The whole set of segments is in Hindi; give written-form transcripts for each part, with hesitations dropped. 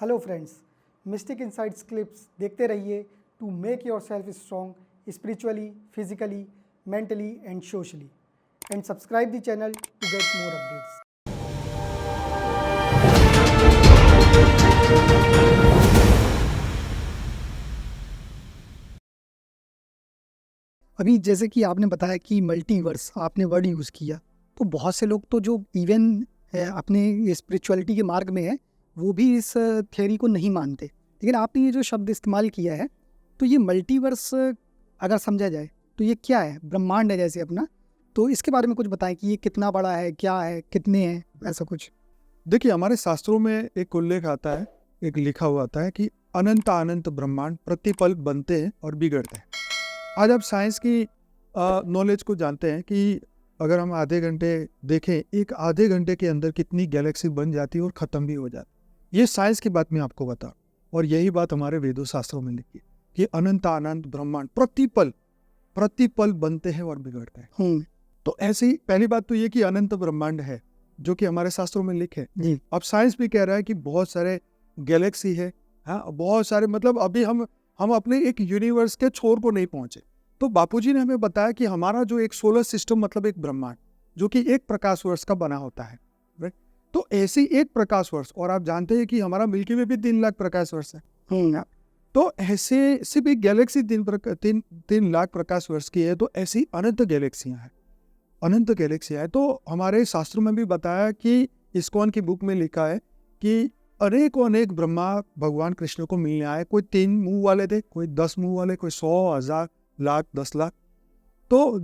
Hello friends, mystic insights clips देखते रहिए to make your self strong spiritually, physically, mentally and socially, and subscribe the channel to get more updates. अभी जैसे कि आपने बताया कि मल्टीवर्स आपने वर्ड यूज़ किया, तो बहुत से लोग तो जो इवन अपने स्पिरिचुअलिटी के मार्ग में है वो भी इस थियोरी को नहीं मानते, लेकिन आपने ये जो शब्द इस्तेमाल किया है, तो ये मल्टीवर्स अगर समझा जाए तो ये क्या है? ब्रह्मांड है जैसे अपना, तो इसके बारे में कुछ बताएं कि ये कितना बड़ा है, क्या है, कितने हैं, ऐसा कुछ। देखिए, हमारे शास्त्रों में एक उल्लेख आता है, एक लिखा हुआ आता है कि अनंत अनंत ब्रह्मांड प्रतिपल बनते हैं और बिगड़ते हैं। आज आप साइंस की नॉलेज को जानते हैं कि अगर हम आधे घंटे देखें, एक आधे घंटे के अंदर कितनी गैलेक्सी बन जाती है और ख़त्म भी हो जाती है। ये साइंस की बात मैं आपको बता, और यही बात हमारे वेदों शास्त्रों में लिखी है कि अनंत अनंत ब्रह्मांड प्रतिपल बनते हैं और बिगड़ते हैं। तो ऐसी पहली बात तो ये कि अनंत ब्रह्मांड है जो कि हमारे शास्त्रों में लिखे जी। अब साइंस भी कह रहा है कि बहुत सारे गैलेक्सी है, हाँ, बहुत सारे, मतलब अभी हम अपने एक यूनिवर्स के छोर को नहीं पहुंचे। तो बापूजी ने हमें बताया कि हमारा जो एक सोलर सिस्टम, मतलब एक ब्रह्मांड जो कि एक प्रकाश वर्ष का बना होता है, राइट? तो ऐसी एक प्रकाश वर्ष, और आप जानते हैं कि हमारा मिल्की वे भी 3 लाख प्रकाश वर्ष है। तो ऐसे सिर्फ एक गैलेक्सी 3 लाख प्रकाश वर्ष की है, तो ऐसी अनंत गैलेक्सियां हैं, अनंत गैलेक्सियां है। तो हमारे शास्त्रों में भी बताया कि इस्कॉन की बुक में लिखा है कि अनेक ब्रह्मा भगवान कृष्ण को मिलने आए। कोई 3 मुंह वाले थे, कोई 10 मुंह वाले, कोई 100, 1000, लाख, 10 लाख। तो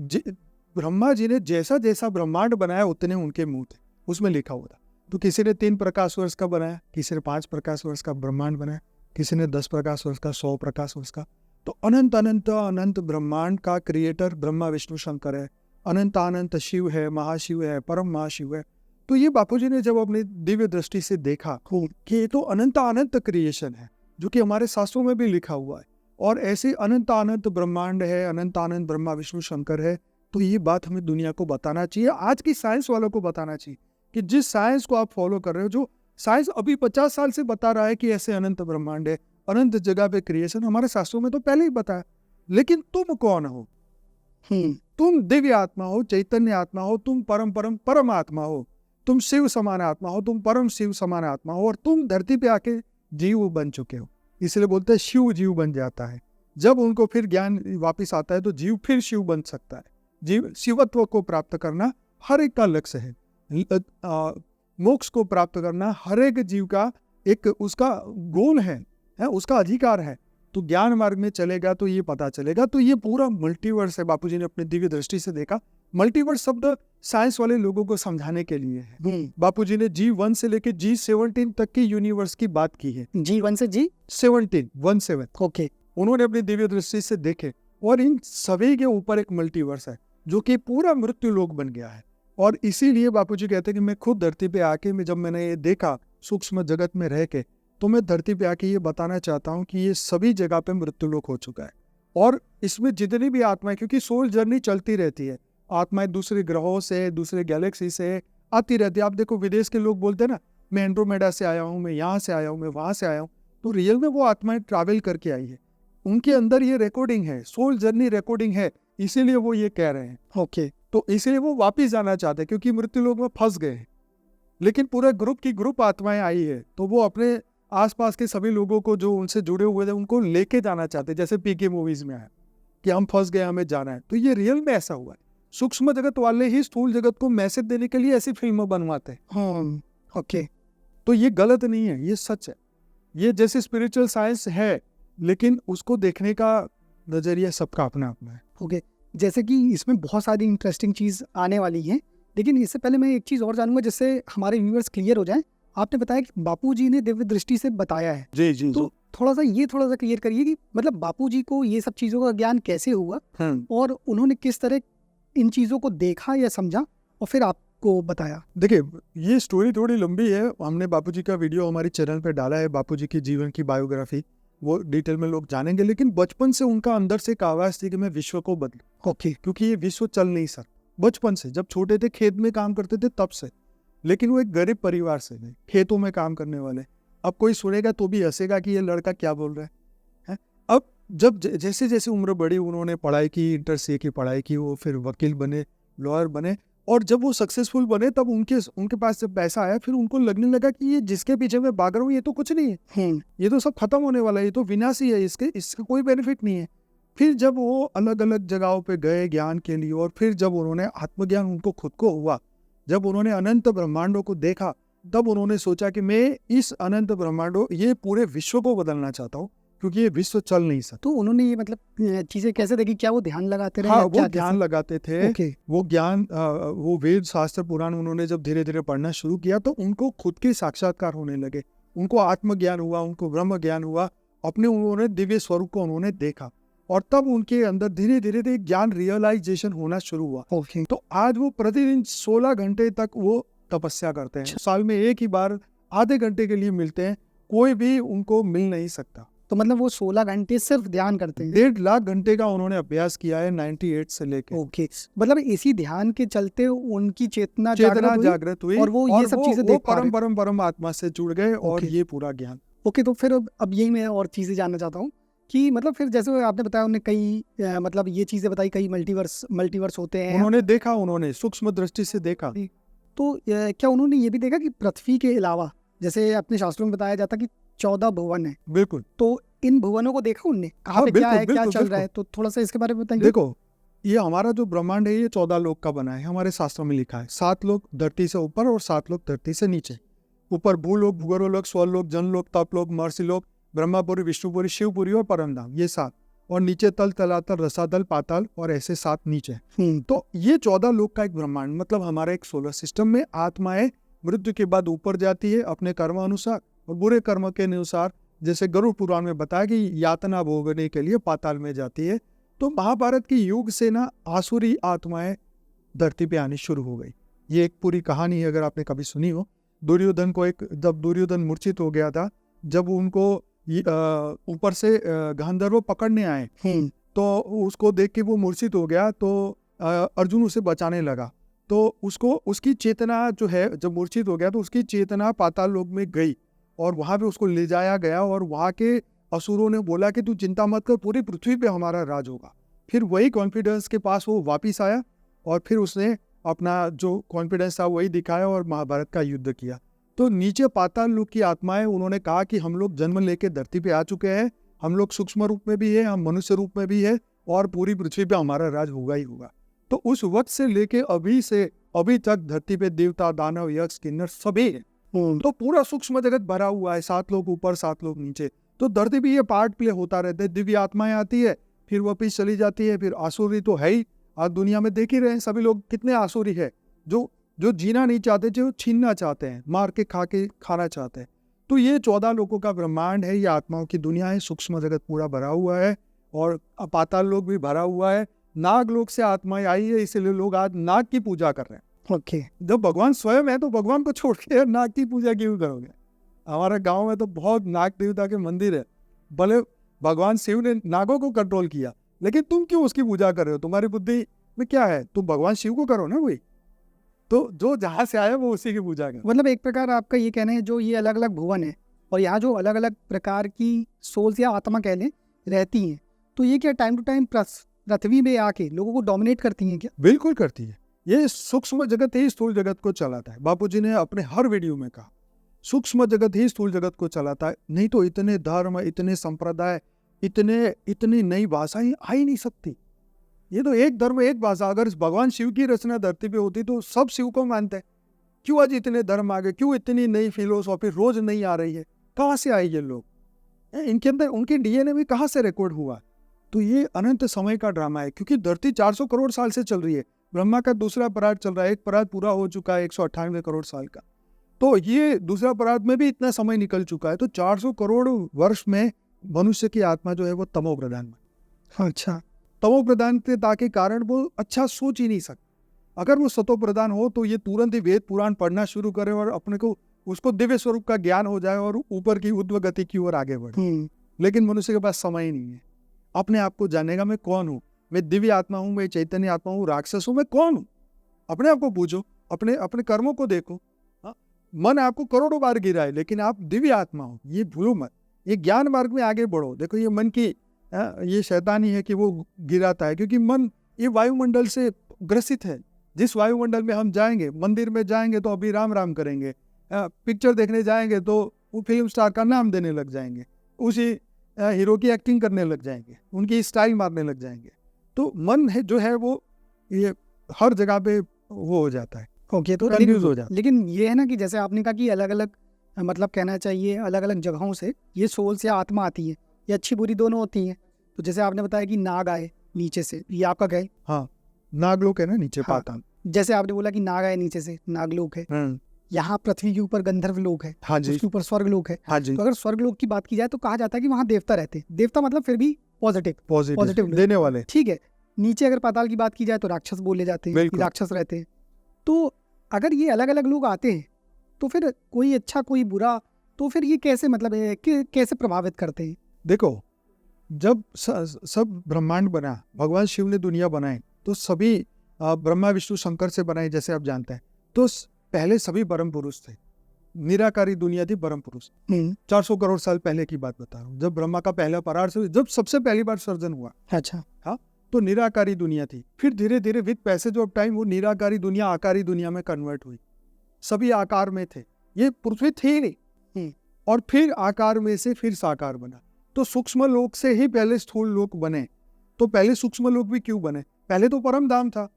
ब्रह्मा जी ने जैसा जैसा ब्रह्मांड बनाया उतने उनके मुंह थे, उसमें लिखा हुआ था। तो किसी ने 3 प्रकाश वर्ष का बनाया, किसी ने 5 प्रकाश वर्ष का ब्रह्मांड बनाया, किसी ने 10 प्रकाश वर्ष का, 100 प्रकाश वर्ष का। तो अनंत अनंत अनंत ब्रह्मांड का क्रिएटर ब्रह्मा विष्णु शंकर है, अनंत अनंत शिव है, महाशिव है, परम महाशिव है। तो ये बापूजी ने जब अपनी दिव्य दृष्टि से देखा कि ये तो अनंत अनंत क्रिएशन है जो कि हमारे शास्त्रों में भी लिखा हुआ है, और ऐसे अनंत अनंत ब्रह्मांड है, अनंत अनंत ब्रह्मा विष्णु शंकर है, तो ये बात हमें दुनिया को बताना चाहिए, आज की साइंस वालों को बताना चाहिए कि जिस साइंस को आप फॉलो कर रहे हो, जो साइंस अभी 50 साल से बता रहा है कि ऐसे अनंत ब्रह्मांड है, अनंत जगह पे क्रिएशन, हमारे शास्त्रों में तो पहले ही बताया। लेकिन तुम कौन हो? तुम दिव्य आत्मा हो, चैतन्य आत्मा हो, तुम परम आत्मा हो, तुम शिव समान आत्मा हो, तुम परम शिव समान आत्मा हो, और तुम धरती पे आके जीव बन चुके हो। इसलिए बोलते हैं शिव जीव बन जाता है। जब उनको फिर ज्ञान वापिस आता है तो जीव फिर शिव बन सकता है। जीव शिवत्व को प्राप्त करना हर एक का लक्ष्य है। मोक्ष को प्राप्त करना हर एक जीव का एक उसका गोल है, उसका अधिकार है। तो ज्ञान मार्ग में चलेगा तो ये पता चलेगा। तो ये पूरा मल्टीवर्स है, बापूजी ने अपनी दिव्य दृष्टि से देखा। मल्टीवर्स शब्द साइंस वाले लोगों को समझाने के लिए है। बापूजी ने G1 से लेके G17 तक की यूनिवर्स की बात की है। G1 से G17, 17। ओके। उन्होंने अपनी दिव्य दृष्टि से देखे, और इन सभी के ऊपर एक मल्टीवर्स है जो कि पूरा मृत्यु लोक बन गया है। और इसीलिए बापूजी कहते हैं कि मैं खुद धरती पे आके, जब मैंने ये देखा सूक्ष्म जगत में रह के, तो मैं धरती पे आके ये बताना चाहता हूँ कि ये सभी जगह पे मृत्युलोक हो चुका है। और इसमें जितनी भी आत्माएं, क्योंकि सोल जर्नी चलती रहती है, आत्माएं दूसरे ग्रहों से, दूसरे गैलेक्सी से आती रहती है। आप देखो, विदेश के लोग बोलते हैं ना, मैं एंड्रोमेडा से आया हूँ, मैं यहाँ से आया हूँ, मैं वहाँ से आया हूँ। तो रियल में वो आत्माएं ट्रैवल करके आई है, उनके अंदर ये रिकॉर्डिंग है, सोल जर्नी रिकॉर्डिंग है, इसीलिए वो ये कह रहे हैं। ओके। तो इसीलिए वो वापिस जाना चाहते हैं, क्योंकि मृत्युलोक में फंस गए हैं। लेकिन पूरे ग्रुप आत्माएं आई है, तो वो अपने आसपास के सभी लोगों को जो उनसे जुड़े हुए थे उनको लेके जाना चाहते, जैसे पीके मूवीज में आया कि हम फंस गए, हमें जाना है। तो ये रियल में ऐसा हुआ है। सूक्ष्म जगत वाले ही स्थूल जगत को मैसेज देने के लिए ऐसी फिल्में बनवाते हैं। ओके। तो ये गलत नहीं है, ये सच है। ये जैसे स्पिरिचुअल साइंस है, लेकिन उसको देखने का नजरिया सबका अपना अपना है। ओके। जैसे कि इसमें बहुत सारी इंटरेस्टिंग चीज़ आने वाली हैं, लेकिन इससे पहले मैं एक चीज़ और जानूंगा जिससे हमारे व्यूअर्स क्लियर हो जाए। आपने बताया कि बापूजी ने दिव्य दृष्टि से बताया है, जी। तो थोड़ा सा क्लियर करिए कि मतलब बापूजी को ये सब चीज़ों का ज्ञान कैसे हुआ, और उन्होंने किस तरह इन चीज़ों को देखा या समझा और फिर आपको बताया। देखिए, ये स्टोरी थोड़ी लंबी है। हमने बापूजी का वीडियो हमारे चैनल पे डाला है, बापूजी की जीवन की बायोग्राफी, वो डिटेल में लोग जानेंगे। लेकिन बचपन से उनका अंदर से एक आवाज थी कि मैं विश्व को बदलूं। ओके। क्योंकि ये विश्व चल नहीं सकता। बचपन से, जब छोटे थे, खेत में काम करते थे तब से। लेकिन वो एक गरीब परिवार से थे, खेतों में काम करने वाले। अब कोई सुनेगा तो भी हंसेगा कि ये लड़का क्या बोल रहा है। अब जब जैसे जैसे उम्र बढ़ी, उन्होंने पढ़ाई की, इंटर सी की पढ़ाई की, वो फिर वकील बने, लॉयर बने, और जब वो सक्सेसफुल बने तब उनके पास जब पैसा आया, फिर उनको लगने लगा कि ये जिसके पीछे मैं भाग रहा हूँ ये तो कुछ नहीं है, ये तो सब खत्म होने वाला है, ये तो विनाशी है, इसका कोई बेनिफिट नहीं है। फिर जब वो अलग अलग जगहों पे गए ज्ञान के लिए, और फिर जब उन्होंने आत्मज्ञान उनको खुद को हुआ, जब उन्होंने अनंत ब्रह्मांडों को देखा, तब उन्होंने सोचा कि मैं इस अनंत ब्रह्मांडों, ये पूरे विश्व को बदलना चाहता हूँ, क्योंकि ये विश्व चल नहीं सकता। तो उन्होंने ये मतलब चीजें कैसे देखी? क्या वो ध्यान लगाते रहे? हाँ, या वो क्या ध्यान लगाते थे। ओके। वो ज्ञान, वो वेद शास्त्र पुराण उन्होंने जब धीरे धीरे पढ़ना शुरू किया, तो उनको खुद के साक्षात्कार होने लगे, उनको आत्मज्ञान हुआ, उनको ब्रह्म ज्ञान हुआ, उन्होंने दिव्य स्वरूप को उन्होंने देखा, और तब उनके अंदर धीरे धीरे ज्ञान रियलाइजेशन होना शुरू हुआ। ओके। तो आज वो प्रतिदिन 16 घंटे तक वो तपस्या करते हैं। साल में एक ही बार आधे घंटे के लिए मिलते हैं, कोई भी उनको मिल नहीं सकता। तो मतलब वो 16 घंटे सिर्फ ध्यान करते हैं? 1.5 लाख घंटे का उन्होंने अभ्यास किया है 98 से लेकर। ओके, मतलब इसी ध्यान के चलते उनकी चेतना जागृत हुई, और वो ये सब चीजें देख पा रहे हैं। परम आत्मा से जुड़ गए, और ये पूरा ज्ञान। ओके, तो फिर अब यही मैं और चीजें जानना चाहता हूँ कि मतलब फिर जैसे आपने बताया, उन्होंने कई मतलब ये चीजें बताई, कई मल्टीवर्स होते हैं, उन्होंने देखा, उन्होंने सूक्ष्म दृष्टि से देखा। तो क्या उन्होंने ये भी देखा कि पृथ्वी के अलावा, जैसे अपने शास्त्रों में बताया जाता कि 14 भुवन है? बिल्कुल। तो इन भुवनों को देखा उनने, कहाँ पे क्या है, क्या चल रहा है? तो थोड़ा सा इसके बारे में बताइए। देखो, ये हमारा जो ब्रह्मांड है, ये 14 लोक का बना है, हमारे शास्त्रों में लिखा है। 7 लोक धरती से ऊपर और 7 लोक धरती से नीचे। ऊपर भूलोक, भूगर्भलोक, स्वर्लोक, जनलोक, तपलोक, महर्षिलोक, ब्रह्मापुरी, विष्णुपुरी, शिवपुरी और परमधाम, ये 7, और नीचे तल, तलातल, रसातल, पाताल, और ऐसे 7 नीचे। तो ये 14 लोक का एक ब्रह्मांड, मतलब हमारे एक सोलर सिस्टम में आत्माएं मृत्यु के बाद ऊपर जाती है अपने कर्म अनुसार, और बुरे कर्म के अनुसार, जैसे गरुड़ पुराण में बताया कि यातना भोगने के लिए पाताल में जाती है। तो महाभारत की युग से ना आसुरी आत्माएं धरती पे आनी शुरू हो गई। ये एक पूरी कहानी है, अगर आपने कभी सुनी हो। दुर्योधन को जब दुर्योधन मूर्छित हो गया था, जब उनको ऊपर से गांधर्व पकड़ने आए, तो उसको देख के वो मूर्छित हो गया, तो अर्जुन उसे बचाने लगा। तो उसकी चेतना जो है, जब मूर्छित हो गया तो उसकी चेतना पाताल लोक में गई, और वहां पे उसको ले जाया गया, और वहां के असुरों ने बोला कि तू चिंता मत कर, पूरी पृथ्वी पे हमारा राज होगा। फिर वही कॉन्फिडेंस के पास वो वापिस आया, और फिर उसने अपना जो कॉन्फिडेंस था वही दिखाया, और महाभारत का युद्ध किया। तो नीचे पाताल लोक की आत्माएं, उन्होंने कहा कि हम लोग जन्म लेके धरती पे आ चुके हैं, हम लोग सूक्ष्म रूप में भी है, हम मनुष्य रूप में भी है, और पूरी पृथ्वी पे हमारा राज होगा ही होगा। तो उस वक्त से लेके अभी तक धरती पे देवता, दानव, यक्ष, किन्नर सभी है। तो पूरा सूक्ष्म जगत भरा हुआ है, 7 लोग ऊपर, 7 लोग नीचे। तो धरती पे ये पार्ट प्ले होता रहता है। दिव्य आत्माएं आती है, फिर वापिस चली जाती है, फिर आसुरी तो है ही। आज दुनिया में देख ही रहे हैं सभी लोग, कितने आसुरी है जो जीना नहीं चाहते, जो छीनना चाहते हैं, मार के खाना चाहते हैं। तो ये 14 लोगों का ब्रह्मांड है, ये आत्माओं की दुनिया है। सूक्ष्म जगत पूरा भरा हुआ है, और पाताल लोक भी भरा हुआ है। नाग लोक से आत्माएं आई है, इसलिए लोग आज नाग की पूजा कर रहे हैं। ओके। जब भगवान स्वयं है तो भगवान को छोड़ के नाग की पूजा क्यों करोगे? हमारे गांव में तो बहुत नाग देवता के मंदिर है। भले भगवान शिव ने नागों को कंट्रोल किया, लेकिन तुम क्यों उसकी पूजा कर रहे हो? तुम्हारी बुद्धि में क्या है? तुम भगवान शिव को करो ना कोई। तो जो जहां से आया वो उसी की पूजा करो। मतलब एक प्रकार आपका ये कहना है, जो ये अलग अलग भुवन है, और यहाँ जो अलग अलग प्रकार की सोल्स या आत्मा कह लें रहती हैं, तो ये क्या टाइम टू टाइम पृथ्वी में आके लोगों को डोमिनेट करती हैं क्या? बिल्कुल करती है। ये सूक्ष्म जगत ही स्थूल जगत को चलाता है। बापूजी ने अपने हर वीडियो में कहा, सूक्ष्म जगत ही स्थूल जगत को चलाता है। नहीं तो इतने धर्म, इतने संप्रदाय, इतनी नई भाषाएं आ ही नहीं सकती। ये तो एक धर्म, एक भाषा। अगर भगवान शिव की रचना धरती पे होती तो सब शिव को मानते हैं। क्यों आज इतने धर्म आ गए? क्यों इतनी नई फिलोसॉफी रोज नहीं आ रही है? कहाँ से आए ये लोग? इनके अंदर उनके डीएनए में कहाँ से रिकॉर्ड हुआ? तो ये अनंत समय का ड्रामा है, क्योंकि धरती 400 करोड़ साल से चल रही है। ब्रह्मा का दूसरा पराग चल रहा है, एक पराग पूरा हो चुका है 198 करोड़ साल का। तो ये दूसरा पराग में भी इतना समय निकल चुका है। तो 400 करोड़ वर्ष में मनुष्य की आत्मा जो है वो तमो प्रधान में। अच्छा। तमो प्रधानता के कारण वो अच्छा सोच ही नहीं सकता। अगर वो सतो प्रधान हो तो ये तुरंत ही वेद पुराण पढ़ना शुरू करे, और अपने को उसको दिव्य स्वरूप का ज्ञान हो जाए, और ऊपर की ऊर्ध्व गति की ओर आगे बढ़े। लेकिन मनुष्य के पास समय ही नहीं है अपने आप को जानने का। मैं कौन हूँ? मैं दिव्य आत्मा हूँ, मैं चैतन्य आत्मा हूँ, राक्षस हूँ, मैं कौन हूँ? अपने आप को पूछो, अपने कर्मों को देखो। मन आपको करोड़ों बार गिराए, लेकिन आप दिव्य आत्मा हो, ये भूलो मत। ये ज्ञान मार्ग में आगे बढ़ो। देखो ये मन की ये शैतानी है कि वो गिराता है, क्योंकि मन ये वायुमंडल से ग्रसित है। जिस वायुमंडल में हम जाएंगे, मंदिर में जाएंगे तो अभी राम राम करेंगे, पिक्चर देखने जाएंगे तो वो फिल्म स्टार का नाम देने लग जाएंगे, उसी हीरो की एक्टिंग करने लग जाएंगे, उनकी स्टाइल मारने लग जाएंगे। तो मन है जो है वो ये हर जगह पे वो हो जाता है, ओके। तो कंफ्यूज हो जाता है। लेकिन ये है ना कि जैसे आपने कहा कि अलग अलग मतलब कहना चाहिए अलग अलग जगहों से ये सोल्स या आत्मा आती है, ये अच्छी बुरी दोनों होती हैं। तो जैसे आपने बताया कि नाग आए नीचे से, ये आपका गए। हाँ, नागलोक है ना नीचे, हाँ। पाताल। जैसे आपने बोला कि नाग आए नीचे से, नागलोक है। यहाँ पृथ्वी के ऊपर गंधर्व लोक है, हाँ जी, उसके ऊपर स्वर्ग लोक है। हाँ जी, तो अगर स्वर्ग लोक की बात की जाए तो कहा जाता है कि वहाँ देवता रहते हैं। देवता मतलब फिर भी पॉजिटिव पॉजिटिव लोग। देने वाले। ठीक है। नीचे अगर पाताल की बात की जाए तो राक्षस बोले जाते हैं, बिल्कुल। राक्षस रहते हैं। तो अगर ये अलग अलग लोग आते हैं तो फिर कोई अच्छा कोई बुरा, तो फिर ये कैसे मतलब कैसे प्रभावित करते हैं? देखो, जब सब ब्रह्मांड बना, भगवान शिव ने दुनिया बनाई, तो सभी ब्रह्मा विष्णु शंकर से बनाई, जैसे आप जानते हैं। तो पहले सभी परम पुरुष थे, निराकारी दुनिया थी परम पुरुष। 400 करोड़ साल पहले की बात बता रहा हूँ, जब ब्रह्मा का पहला परार से जब सबसे पहली बार सर्जन हुआ। अच्छा। हाँ, तो निराकारी दुनिया थी। फिर धीरे धीरे विद पैसेज ऑफ टाइम वो निराकारी दुनिया आकारी दुनिया में कन्वर्ट हुई। सभी आकार में थे, ये पृथ्वी थी नहीं, और फिर आकार में से फिर साकार बना। तो सूक्ष्म लोक से ही पहले स्थूल लोक बने। तो पहले सूक्ष्म लोक भी क्यों बने? पहले तो परम धाम था,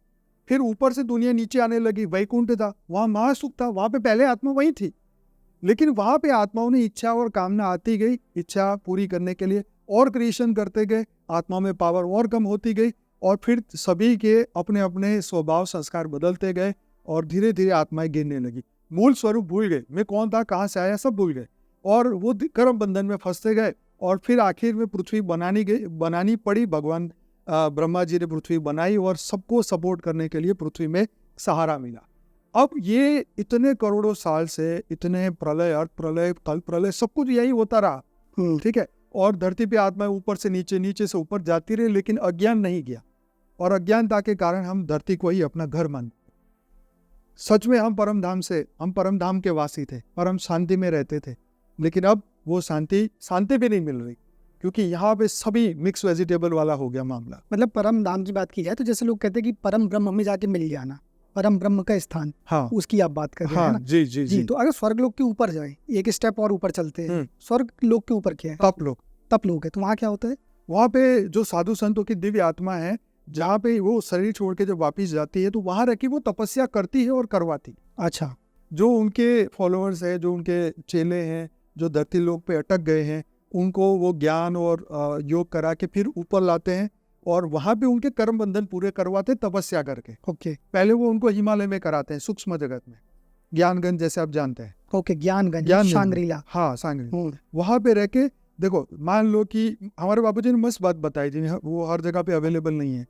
फिर ऊपर से दुनिया नीचे आने लगी, वैकुंठ था, वहां महासुख था, वहां पे पहले आत्मा वही थी। लेकिन वहां पे आत्माओं ने इच्छा और कामना आती गई, इच्छा पूरी करने के लिए और क्रिएशन करते गए, आत्मा में पावर और कम होती गई, और फिर सभी के अपने अपने स्वभाव संस्कार बदलते गए, और धीरे धीरे आत्माएं गिरने लगी। मूल स्वरूप भूल गए, मैं कौन था, कहाँ से आया, सब भूल गए, और वो कर्म बंधन में फंसते गए। और फिर आखिर में पृथ्वी बनानी पड़ी। भगवान ब्रह्मा जी ने पृथ्वी बनाई, और सबको सपोर्ट करने के लिए पृथ्वी में सहारा मिला। अब ये इतने करोड़ों साल से इतने प्रलय, अर्थ प्रलय, कल प्रलय, सब कुछ यही होता रहा, ठीक है। और धरती पे आत्मा ऊपर से नीचे, नीचे से ऊपर जाती रही, लेकिन अज्ञान नहीं गया, और अज्ञानता के कारण हम धरती को ही अपना घर मानते। सच में हम परम धाम के वासी थे, परम शांति में रहते थे, लेकिन अब वो शांति भी नहीं मिल रही, क्योंकि यहाँ पे सभी मिक्स वेजिटेबल वाला हो गया मामला। मतलब परम धाम की बात की जाए तो जैसे लोग कहते हैं कि परम ब्रह्म में जाके मिल जाना, परम ब्रह्म का स्थान, हाँ, उसकी आप बात कर रहे हैं, हाँ, है ना? जी जी जी। तो अगर स्वर्ग लोक के ऊपर जाए, एक स्टेप और ऊपर चलते हैं, स्वर्ग लोक के ऊपर क्या है? तप लोक है। तो वहाँ क्या होता है? वहाँ पे जो साधु संतों की दिव्य आत्मा है, जहाँ पे वो शरीर छोड़ के जब वापिस जाती है, तो वहां रह के वो तपस्या करती है और करवाती। अच्छा। जो उनके फॉलोअर्स है, जो उनके चेले हैं, जो धरती लोक पे अटक गए हैं, उनको वो ज्ञान और योग करा के फिर ऊपर लाते हैं, और वहां पे उनके कर्म बंधन पूरे करवाते तपस्या करके। ओके। पहले वो उनको हिमालय में कराते हैं, सूक्ष्म जगत में, ज्ञानगंज जैसे आप जानते हैं। Okay, Gyanganj, Shangrila. हाँ, सांग्रीला। वहां पे रह के देखो, मान लो कि हमारे बाबूजी ने मस्त बात बताई थी, वो हर जगह पे अवेलेबल नहीं है।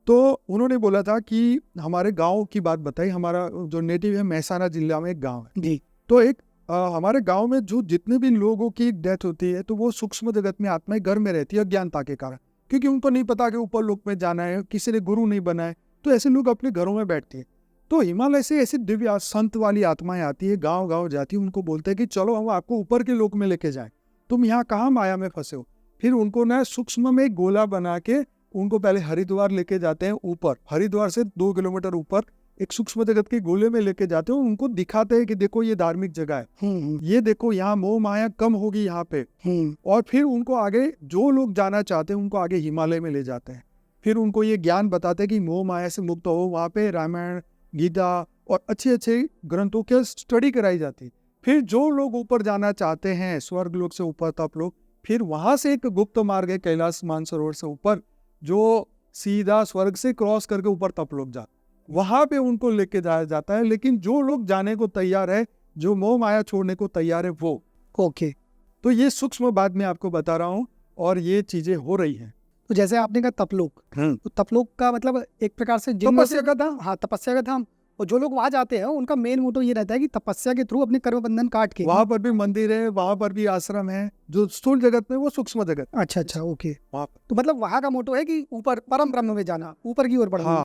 तो उन्होंने बोला था कि हमारे गांव की बात बताई। हमारा जो नेटिव है, महसाना जिला में एक गांव है जी। तो एक हमारे गांव में जो जितने भी लोगों की डेथ होती है, तो वो सूक्ष्म जगत में आत्माएं घर में रहती है अज्ञानता के कारण, क्योंकि उनको नहीं पता कि ऊपर लोक में जाना है, किसी ने गुरु नहीं बनाए, तो ऐसे लोग अपने घरों में बैठते हैं। तो हिमालय से ऐसी दिव्य संत वाली आत्माएं आती है, गाँव गाँव जाती है, उनको बोलते हैं कि चलो हम आपको ऊपर के लोक में लेके जाए, तुम यहाँ कहाँ माया में फंसे हो। फिर उनको ना सूक्ष्म में गोला बना के उनको पहले हरिद्वार लेके जाते हैं ऊपर, हरिद्वार से 2 किलोमीटर ऊपर एक सूक्ष्म जगत के गोले में लेके जाते हैं, उनको दिखाते हैं कि देखो ये धार्मिक जगह है, ये देखो यहाँ मोह माया कम होगी यहाँ पे। और फिर उनको आगे जो लोग जाना चाहते हैं उनको आगे हिमालय में ले जाते हैं, फिर उनको ये ज्ञान बताते हैं कि मोह माया से मुक्त हो। वहाँ पे रामायण, गीता और अच्छे अच्छे ग्रंथों की स्टडी कराई जाती है। फिर जो लोग ऊपर जाना चाहते हैं, स्वर्ग लोक से ऊपर तप लोग, फिर वहां से एक गुप्त मार्ग है कैलाश मानसरोवर से ऊपर, जो सीधा स्वर्ग से क्रॉस करके ऊपर तप लोग जाते, वहां पे उनको लेके जाया जाता है। लेकिन जो लोग जाने को तैयार है, जो मोह माया छोड़ने को तैयार है, वो ओके। तो ये सूक्ष्म बात मैं आपको बता रहा हूँ, और ये चीजें हो रही हैं। तो जैसे आपने कहा तपलोक, तो तपलोक का मतलब एक प्रकार से तपस्या का धाम। हाँ, तपस्या का धाम। और जो लोग वहां जाते हैं उनका मेन मोटो ये रहता है कि तपस्या के थ्रू अपने कर्म बंधन काट के, वहां पर भी मंदिर है, वहां पर भी आश्रम है, जो स्थूल जगत में वो सूक्ष्म जगत। अच्छा, ओके। वहां पर तो मतलब वहां का मोटो है कि ऊपर परम ब्रह्म में जाना, ऊपर की ओर बढ़ना। हाँ।